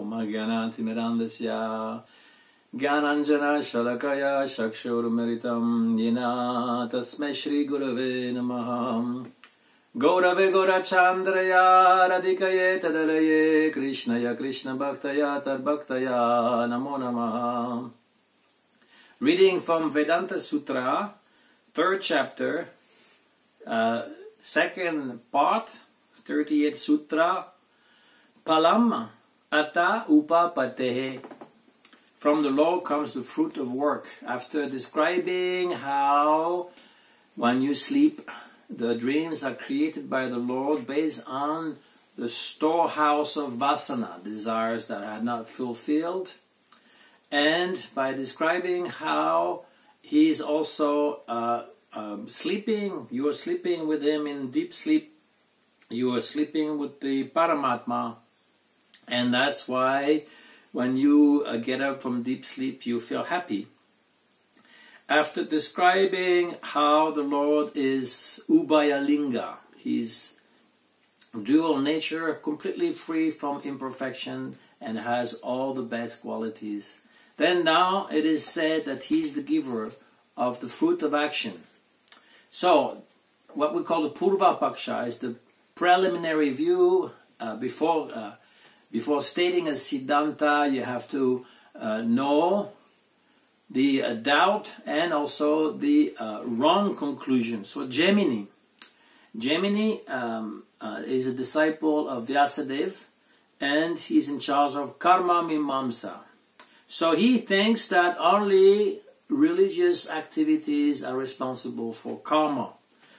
Oma Gyanantimirandasya Gyananjana Shalakaya Shakshurmeritam Yena Tasme Shri Gurave Namaha Gaurave Gaurachandraya Radhikaye Tadalaye Krishnaya Krishna Bhaktaya Tadbhaktaya Namo Namaha. Reading from Vedanta Sutra, 3rd chapter, second part, 38th Sutra, Palam Ata Upapatehe. From the law comes the fruit of work. After describing how when you sleep, the dreams are created by the Lord based on the storehouse of vasana, desires that are not fulfilled, and by describing how he's also sleeping, you are sleeping with him in deep sleep, you are sleeping with the Paramatma, and that's why when you get up from deep sleep you feel happy. After describing how the Lord is Ubhaya-linga, he's dual nature, completely free from imperfection and has all the best qualities, then now it is said that he's the giver of the fruit of action. So what we call the Purva Paksha is the preliminary view. Before stating a Siddhanta, you have to know the doubt and also the wrong conclusion. So Jamini is a disciple of Vyasadeva, and he's in charge of Karma-mimamsa. So he thinks that only religious activities are responsible for karma.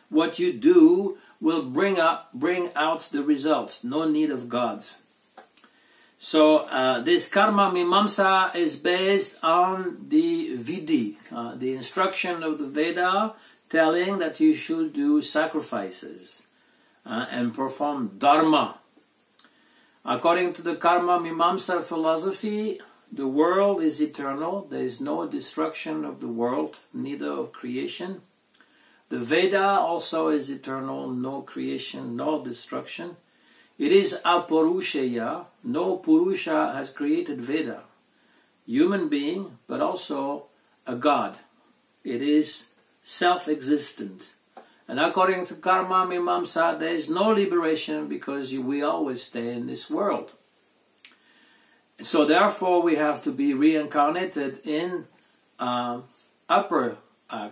What you do will bring out the results. No need of gods. So this Karma-mimamsa is based on the Vidhi, the instruction of the Veda, telling that you should do sacrifices and perform dharma. According to the Karma-mimamsa philosophy, the world is eternal. There is no destruction of the world, neither of creation. The Veda also is eternal, no creation, no destruction. It is aparushaya. No Purusha has created Veda. Human being, but also a God. It is self-existent. And according to Karma-mimamsa, there is no liberation because we always stay in this world. So therefore we have to be reincarnated in upper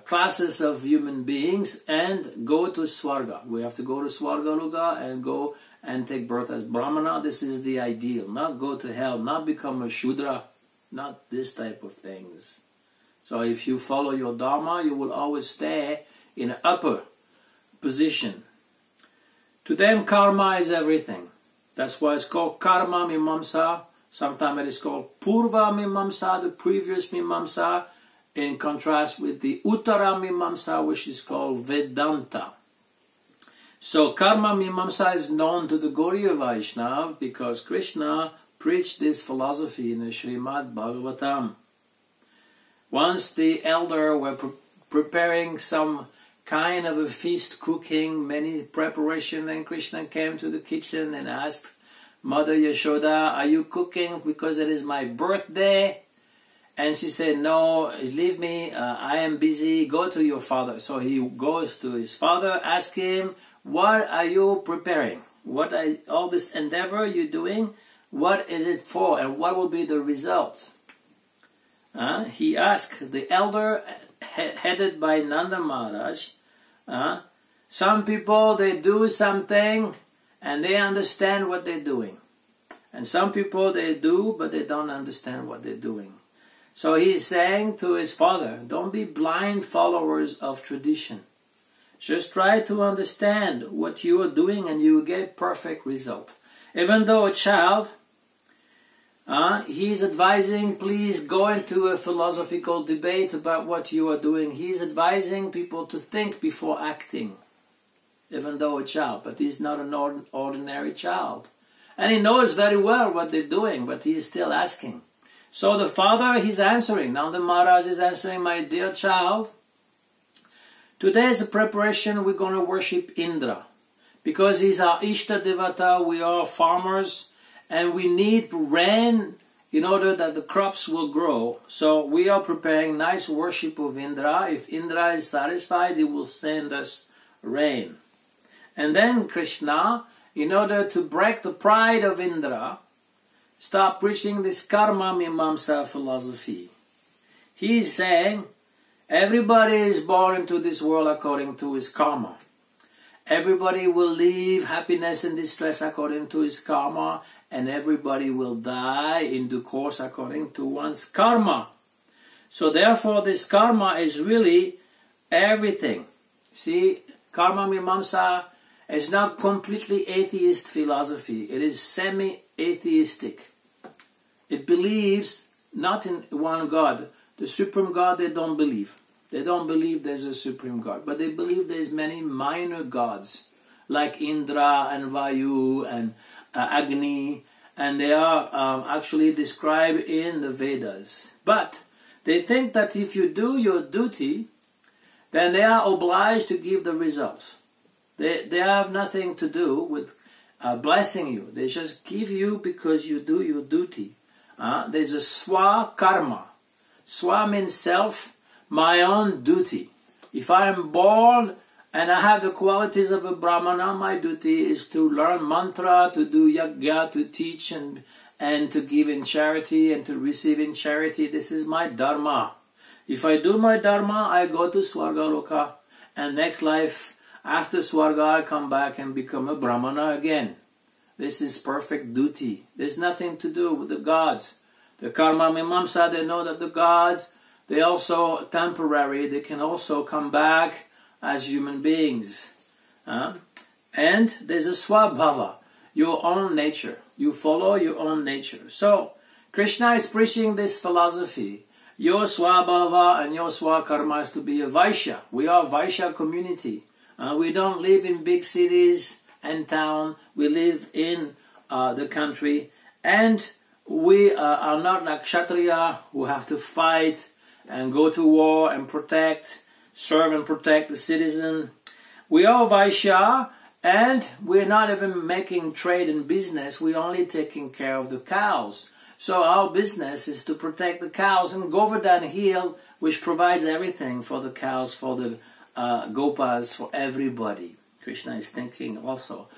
classes of human beings and go to Swarga. We have to go to Swargaluga and go and take birth as Brahmana. This is the ideal. Not go to hell, not become a Shudra, not this type of things. So if you follow your Dharma, you will always stay in an upper position. To them, karma is everything. That's why it's called Karma-mimamsa. Sometimes it is called Purva-mimamsa, the previous Mimamsa, in contrast with the Uttara-mimamsa, which is called Vedanta. So Karma-mimamsa is known to the Gauriya Vaishnava because Krishna preached this philosophy in the Srimad Bhagavatam. Once the elder were preparing some kind of a feast, cooking, many preparation, and Krishna came to the kitchen and asked Mother Yashoda, are you cooking because it is my birthday? And she said, no, leave me, I am busy, go to your father. So he goes to his father, ask him, what are you preparing? What are all this endeavor you're doing? What is it for and what will be the result? He asked the elder, headed by Nanda Maharaj, some people, they do something and they understand what they're doing. And some people, they do, but they don't understand what they're doing. So he's saying to his father, don't be blind followers of tradition. Just try to understand what you are doing and you will get perfect result. Even though a child, he's advising, please go into a philosophical debate about what you are doing. He's advising people to think before acting. Even though a child, but he's not an ordinary child. And he knows very well what they're doing, but he's still asking. So the father, he's answering. Now the Maharaj is answering, my dear child, today is a preparation, we're going to worship Indra. Because he's our Ishta Devata, we are farmers, and we need rain in order that the crops will grow. So we are preparing nice worship of Indra. If Indra is satisfied, he will send us rain. And then Krishna, in order to break the pride of Indra, start preaching this Karma-mimamsa philosophy. He's saying, everybody is born into this world according to his karma. Everybody will live happiness and distress according to his karma, and everybody will die in due course according to one's karma. So therefore this karma is really everything. See, Karma-mimamsa is not completely atheist philosophy. It is semi-atheistic. It believes not in one God. The Supreme God they don't believe. They don't believe there's a Supreme God. But they believe there's many minor gods like Indra and Vayu and Agni. And they are actually described in the Vedas. But they think that if you do your duty, then they are obliged to give the results. They have nothing to do with blessing you. They just give you because you do your duty. There's a swa karma. Swa means self, my own duty. If I am born and I have the qualities of a brahmana, my duty is to learn mantra, to do yajna, to teach and to give in charity and to receive in charity. This is my dharma. If I do my dharma, I go to Swargaloka, and next life, after Swarga, I come back and become a brahmana again. This is perfect duty. There's nothing to do with the gods. The Karma-mimamsa, they know that the gods, they also temporary. They can also come back as human beings. And there's a swabhava, your own nature. You follow your own nature. So, Krishna is preaching this philosophy. Your swabhava and your swakarma is to be a Vaishya. We are a Vaishya community. We don't live in big cities and town. We live in the country. And we are not like Kshatriya who have to fight and go to war and serve and protect the citizen. We are Vaishya, and we're not even making trade and business. We're only taking care of the cows. So our business is to protect the cows, and Govardhan Hill, which provides everything for the cows, for the gopas, for everybody. Krishna is thinking also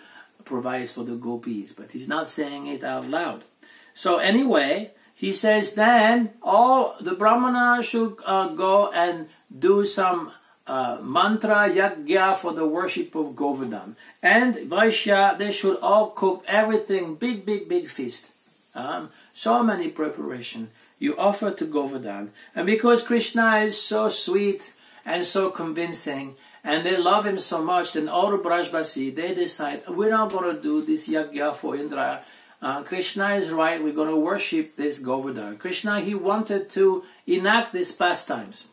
provides for the gopis, but he's not saying it out loud. So anyway, he says then all the brahmanas should go and do some mantra yajna for the worship of Govardhan. And Vaishya, they should all cook everything, big feast. So many preparation you offer to Govardhan. And because Krishna is so sweet and so convincing, and they love him so much, then all the Brajbasi, they decide, we're not going to do this yajna for Indra. Krishna is right, we're going to worship this Govardhan. Krishna, he wanted to enact these pastimes.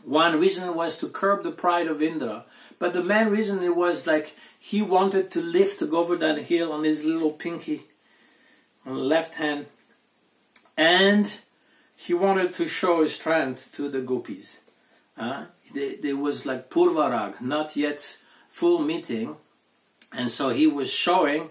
One reason was to curb the pride of Indra, but the main reason it was like he wanted to lift Govardhan Hill on his little pinky, on the left hand, and he wanted to show his strength to the gopis. There was like Purva rag, not yet full meeting, and so he was showing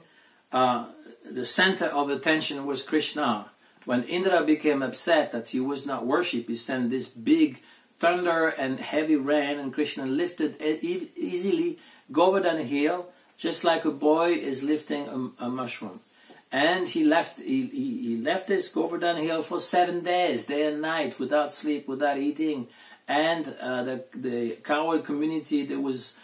the center of attention was Krishna. When Indra became upset that he was not worshipped, he sent this big thunder and heavy rain, and Krishna lifted easily Govardhan Hill, just like a boy is lifting a mushroom. And he left this Govardhan Hill for 7 days, day and night, without sleep, without eating. And the coward community that was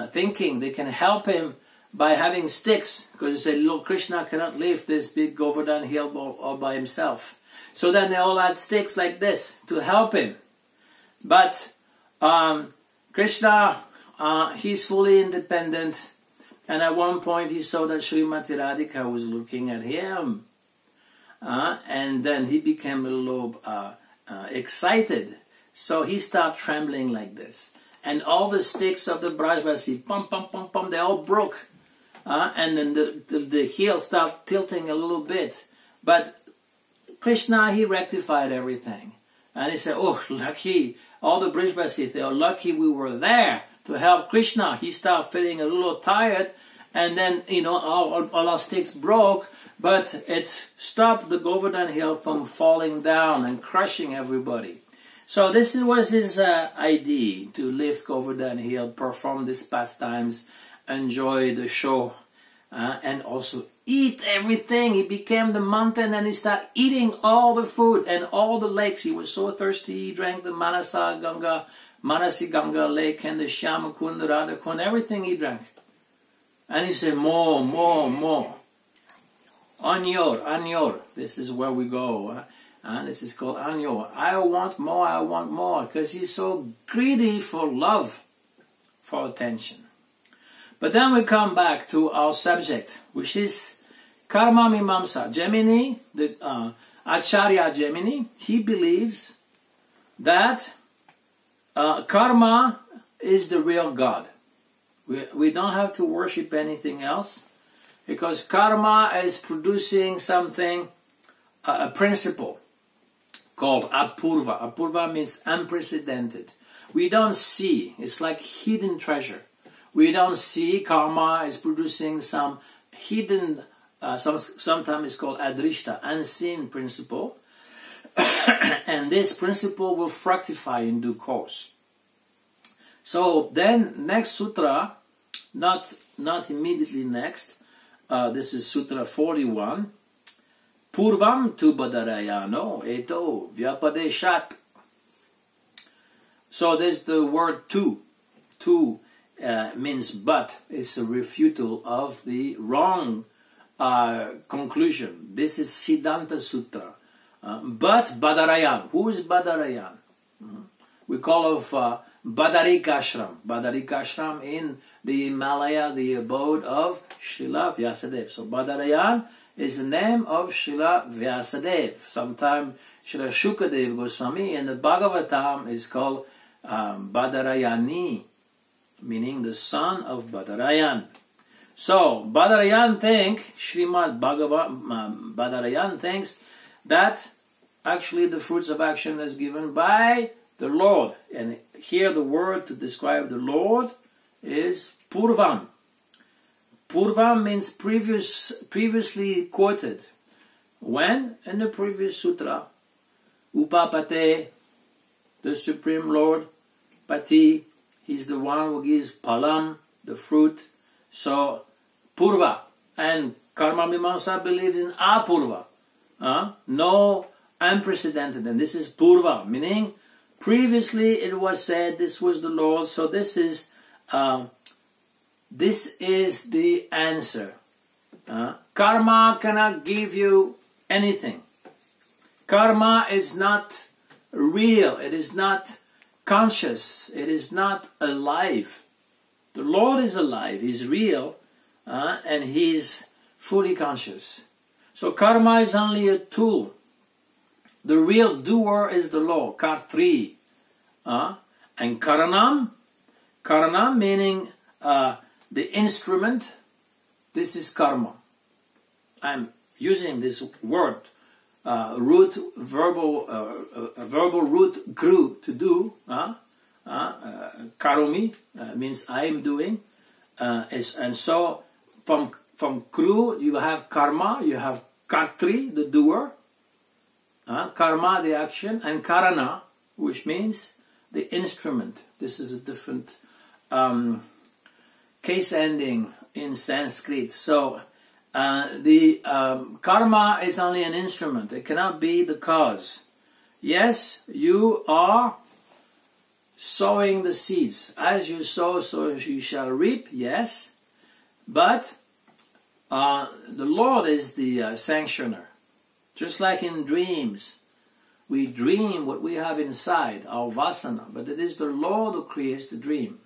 thinking they can help him by having sticks, because they said, Lord Krishna cannot lift this big Govardhan Hill all by himself. So then they all had sticks like this to help him. But Krishna, he's fully independent, and at one point he saw that Srimati Radhika was looking at him, and then he became a little excited. So he started trembling like this, and all the sticks of the Brajbasi, pum pum pum pum, they all broke. And then the heel started tilting a little bit. But Krishna, he rectified everything. And he said, oh, lucky, all the Brajbasi, they are lucky we were there to help Krishna. He started feeling a little tired, and then, you know, all our sticks broke, but it stopped the Govardhan Hill from falling down and crushing everybody. So this was his idea, to lift Govardhan Hill, perform these pastimes, enjoy the show, and also eat everything. He became the mountain and he started eating all the food and all the lakes. He was so thirsty, he drank the Manasi Ganga lake and the Shyamakund, the Radhakund, everything he drank. And he said, more, more, more. Anyor, this is where we go. And this is called Anyor. I want more, because he's so greedy for love, for attention. But then we come back to our subject, which is Karma-mimamsa. Jamini, the Acarya Jamini, he believes that karma is the real God. We don't have to worship anything else, because karma is producing something, a principle called Apurva. Apurva means unprecedented. We don't see. It's like hidden treasure. We don't see. Karma is producing some hidden, sometimes it's called adrishta, unseen principle. And this principle will fructify in due course. So then, next sutra, not immediately next, this is Sutra 41. Purvam tu badarayano eto vyapadeshat. So there's the word tu. Tu means but. It's a refutal of the wrong conclusion. This is Siddhanta Sutra. But Badarayan. Who is Badarayan? We call of Badarikashram. Badarikashram in the Himalaya, the abode of Srila Vyasadeva. So Badarayan is the name of Srila Vyasadeva. Sometimes Srila Shukadeva Goswami in the Bhagavatam is called Badarayani, meaning the son of Badarayan. So Badarayan Srimad Badarayan thinks that actually the fruits of action is given by the Lord. And here the word to describe the Lord is Purvam. Purvam means previously quoted. When? In the previous sutra. Upapate, the Supreme Lord. Pati, he's the one who gives palam, the fruit. So, Purva. And Karma-mimamsa believes in Apurva. No unprecedented. And this is Purva, meaning previously it was said this was the Lord. So this is the answer. Karma cannot give you anything. Karma is not real. It is not conscious. It is not alive. The Lord is alive. He's real. And He's fully conscious. So karma is only a tool. The real doer is the Lord. Kartri. And karanam. Karanam meaning the instrument. This is karma. I'm using this word, verbal root kru, to do. Karomi means I am doing. And so from kru you have karma, you have kartri, the doer. Karma, the action, and karana, which means the instrument. This is a different case ending in Sanskrit. So the karma is only an instrument. It cannot be the cause. Yes, you are sowing the seeds. As you sow, so you shall reap, yes. But the Lord is the sanctioner. Just like in dreams, we dream what we have inside, our vasana, but it is the Lord who creates the dream.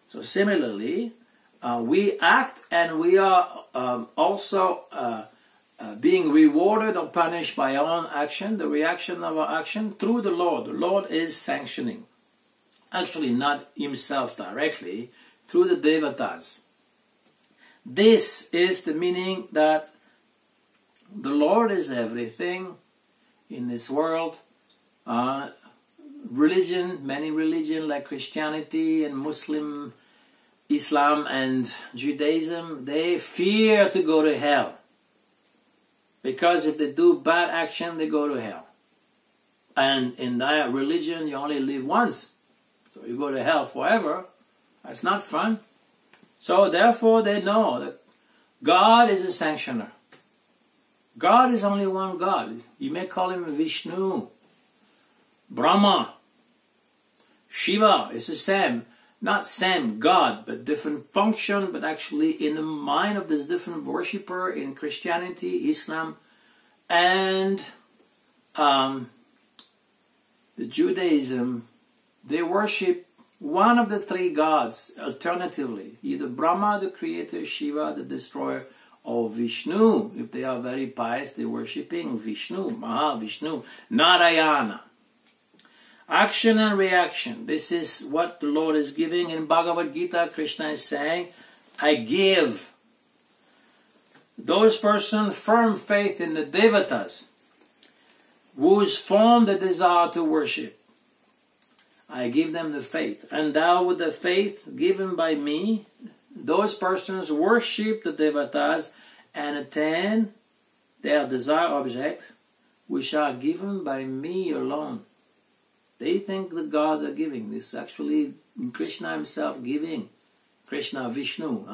So similarly, we act and we are also being rewarded or punished by our own action, the reaction of our action through the Lord. The Lord is sanctioning. Actually, not Himself directly, through the devatas. This is the meaning that the Lord is everything in this world. Religion, many religions like Christianity and Muslim, Islam and Judaism, they fear to go to hell. Because if they do bad action, they go to hell. And in that religion, you only live once. So you go to hell forever. That's not fun. So therefore, they know that God is a sanctioner. God is only one God. You may call him Vishnu, Brahma, Shiva. It's the same. Not same God, but different function, but actually in the mind of this different worshipper in Christianity, Islam, and the Judaism, they worship one of the three gods alternatively. Either Brahma, the creator, Shiva, the destroyer, or Vishnu. If they are very pious, they're worshipping Vishnu, Mahavishnu, Narayana. Action and reaction. This is what the Lord is giving. In Bhagavad Gita, Krishna is saying, I give those persons firm faith in the devatas, whose form they desire to worship. I give them the faith. And thou, with the faith given by me, those persons worship the devatas and attain their desired object, which are given by me alone. They think the gods are giving. This is actually Krishna himself giving. Krishna, Vishnu,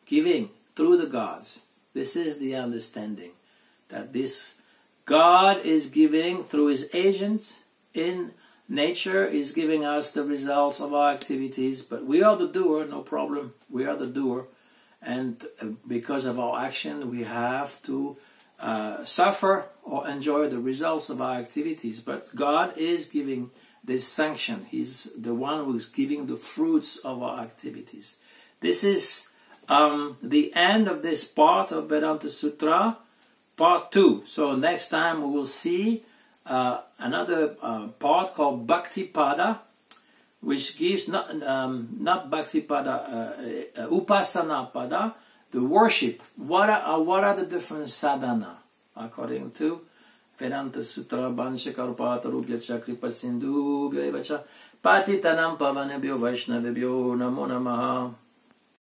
giving through the gods. This is the understanding, that this God is giving through his agents in nature, is giving us the results of our activities, but we are the doer, no problem. We are the doer, and because of our action, we have to suffer or enjoy the results of our activities. But God is giving this sanction. He's the one who is giving the fruits of our activities. This is the end of this part of Vedanta Sutra, part 2. So next time we will see another part called Bhaktipada, which gives not Bhaktipada, Upasana Pada, the worship. What are the different sadhana according to Vedanta Sutra? Bancha Karupata Rupya Chakripa Sindhu Bhaivacha Patitanam Pavanebhyo Vaishnavebhyo Namo Namaha.